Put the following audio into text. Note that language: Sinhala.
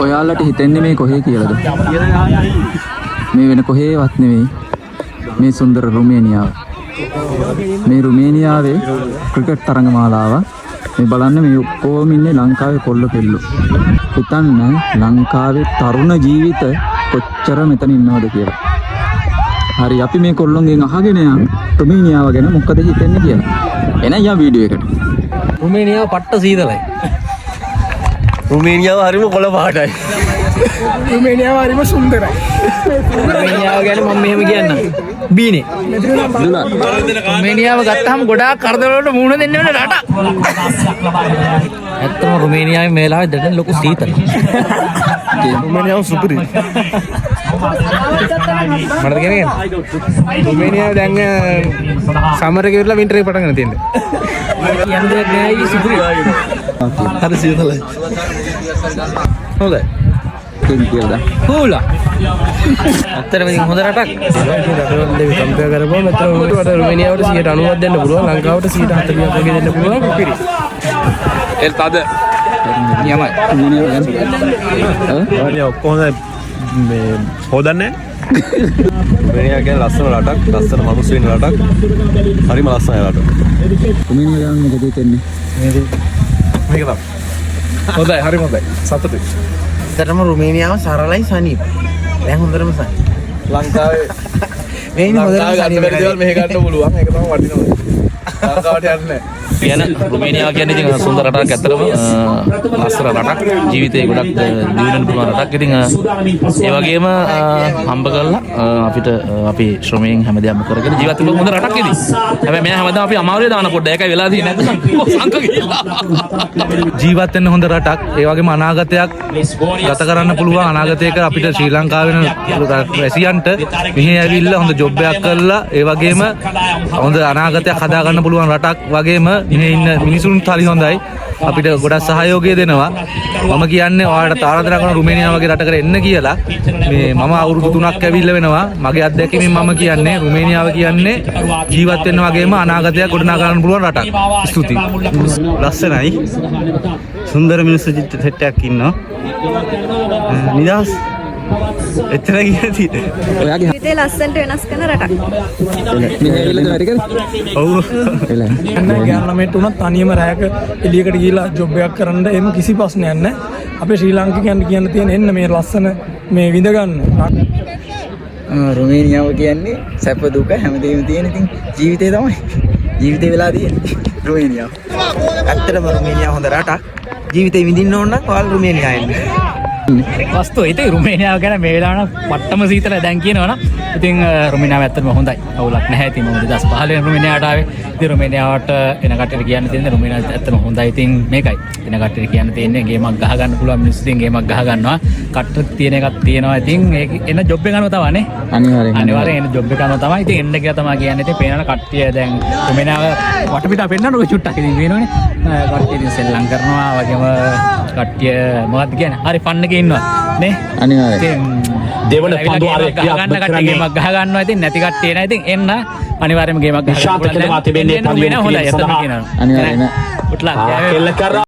ඔයාලට හිතෙන්නේ මේ කොහේ කියලාද? මේ වෙන කොහේවත් නෙවෙයි. මේ සුන්දර රුමේනියාව. මේ රුමේනියාවේ ක්‍රිකට් තරඟමාලාව. මේ බලන්න මේ ඔක්කොම ඉන්නේ ලංකාවේ කොල්ල කෙල්ලෝ. හිතන්න ලංකාවේ තරුණ ජීවිත කොච්චර මෙතන ඉන්නවද කියලා. හරි අපි මේ කොල්ලොන්ගෙන් අහගෙන යන් රුමේනියාව ගැන මොකද හිතෙන්නේ කියලා. එන යා වීඩියෝ එකට. රුමේනියාව පට්ට සීතලයි. රුමේනියාව හරිම කොළ පාටයි. රුමේනියාව හරිම සුන්දරයි. රුමේනියාව ගැන මම මෙහෙම කියන්නම්. බීනේ. රුමේනියාව ගත්තාම ගොඩාක් කරදර වලට මුහුණ දෙන්න වෙන රටක්. ඇත්තම රුමේනියාවේ මේ වෙලාවේ දැනෙන ලොකු සීතලයි. රුමේනියාව සුපිරි. මට කියන්නේ රුමේනියාව දැන් සමර් එක ඉවරලා වින්ටර් එක පටන් ගන්න තියෙන්නේ. යන්න දෙයක් නෑ ඊ සුපිරි. හරි සීතලයි. හොඳයි. කියලා. හූලා. ඇත්තටම ඉතින් හොඳ රටක්. රටවල් දෙක කම්පෙයාර් කරපුවම මෙතන රුමේනියාවට 90ක් දෙන්න පුළුවන්. ලංකාවට 40ක් වගේ දෙන්න පුළුවන් සුපිරි. එල් තද. නියමයි. රුමේනියාව ඔක්කොම මේ හොදන්නේ රුමේනියාව කියන්නේ ලස්සන රටක්, ලස්සන මිනිස්සු ඉන්න රටක්. හරිම ලස්සනයි රට. රුමේනියාව ගැන මොකද හිතෙන්නේ? මේක තමයි. හොඳයි හරි හොඳයි. සතුටුයි. ඇත්තටම රුමේනියාව සරලයි සනීප. දැන් හොඳටම සනීප. ලංකාවේ මේ ඉන්නේ හොඳටම ලංකාවේ සනීප. ගන්න බැරි දේවල් මෙහෙ ගන්න පුළුවන්. ඒක තමයි වටිනවා. ලංකාවට යන්නේ කියන රුමේනියාව කියන්නේ ඉතින් සුන්දර රටක් ඇත්තටම ලස්සන රටක් ජීවිතේ ගොඩක් දියුණුවෙන්න පුළුවන් රටක්. ඉතින් ඒ වගේම හම්බ කරලා අපිට අපි ශ්‍රමයෙන් හැමදේම කරගෙන ජීවත් වෙන්න හොඳ රටක් ඉතින්. හැබැයි මෙයා හැමදාම අපි අමාරුවේ දාන පොඩ්ඩ ඒකයි වෙලා තියෙන්නේ නැත්නම් සංක ගිහිල්ලා. ජීවත් වෙන්න හොඳ රටක්. ඒ වගේම අනාගතයක් ගත කරන්න පුළුවන් අනාගතයක අපිට ශ්‍රී ලංකාවේ රැසියන්ට මෙහි ඇවිල්ලා හොඳ ජොබ් එකක් කරලා ඒ වගේම හොඳ අනාගතයක් හදා ගන්න පුළුවන් රටක් වගේම මෙහි ඉන්න මිනිසුන්ට හරි හොඳයි. අපිට ගොඩක් සහයෝගය දෙනවා. මම කියන්නේ ඔයාලට ආරාධනා කරන රුමේනියාව වගේ රටකට එන්න කියලා. මේ මම අවුරුදු 3ක් ඇවිල්ලා වෙනවා. මගේ අත්දැකීමෙන් මම කියන්නේ රුමේනියාව කියන්නේ ජීවත් වෙන්න වගේම අනාගතයක් ගොඩනගා ගන්න පුළුවන් රටක්. ස්තුතියි. ලස්සනයි. සුන්දර මිනිස්සු සෙට් එකක් ඉන්නවා. නිදහස්. එතන ගියදී ඔයාගේ හිතේ ලස්සනට වෙනස් කරන රටක්. මේ ඇවිල්ලාද වැඩි කරේ? ඔව්. එලා. නැහැ. ගෑනමෙට උනත් තනියම රැයක එළියකට ගිහිලා ජොබ් එකක් කරන්න එහෙම කිසි ප්‍රශ්නයක් නැහැ. අපේ ශ්‍රී ලාංකිකයන්ට කියන්න තියෙන එන්න මේ ලස්සන මේ විඳ ගන්න. රුමේනියාව කියන්නේ සැප දුක හැමදේම තියෙන ඉතින් ජීවිතේ තමයි. ජීවිතේ වෙලා තියෙන්නේ රුමේනියාව. ඇත්තටම රුමේනියාව හොඳ රටක්. ජීවිතේ විඳින්න ඕන නම් ඔයාලා රුමේනියාව එන්න. වස්තු ඉතින් රුමේනියාව ගැන මේ වෙලාවට පට්ටම සීතල දැන් කියනවනම් ඉතින් රුමේනියාව ඇත්තටම හොඳයි. අවුලක් නැහැ. ඉතින් මම 2015 වෙනි රුමේනියාවට ආවේ. ඉතින් රුමේනියාවට එන කට්ටියට කියන්න තියෙන්නේ රුමේනියාව ඇත්තටම හොඳයි. ඉතින් මේකයි. එන කට්ටියට කියන්න තියෙන්නේ ගේමක් ගහ ගන්න පුළුවන් මිනිස්සු ඉතින් ගේමක් ගහ ගන්නවා. කට්ට තියෙන එකක් තියෙනවා. ඉතින් ඒක එන ජොබ් එක ගන්නවා තමයිනේ. අනිවාර්යෙන් එන ජොබ් එක ගන්නවා තමයි. ඉතින් එන්න කියලා තමයි කියන්නේ. ඉතින් පේනන කට්ටිය දැන් රුමේනියාව වටපිට පෙන්නන ඔය චුට්ටක් ඉතින් වෙනවනේ. කට්ටිය ඉතින් සෙල්ලම් කරනවා වගේම කට්ටිය මොකක්ද කියන්නේ? හරි ෆන් එකේ ඉන්නවා නේ. අනිවාර්යෙන්. දෙවන පන්දුවාරේ ගහගන්න කට්ටිය ගේමක් ගහ ගන්නවා. ඉතින් නැති කට්ටිය නෑ. ඉතින් එන්න අනිවාර්යයෙන්ම ගේමක් ගහ ගන්න. ශාන්ත කෙනවා තිබෙන්නේ වෙන හොඳයි. එතන කියනවා. අනිවාර්යෙන්. උట్లా කෙල්ල කරා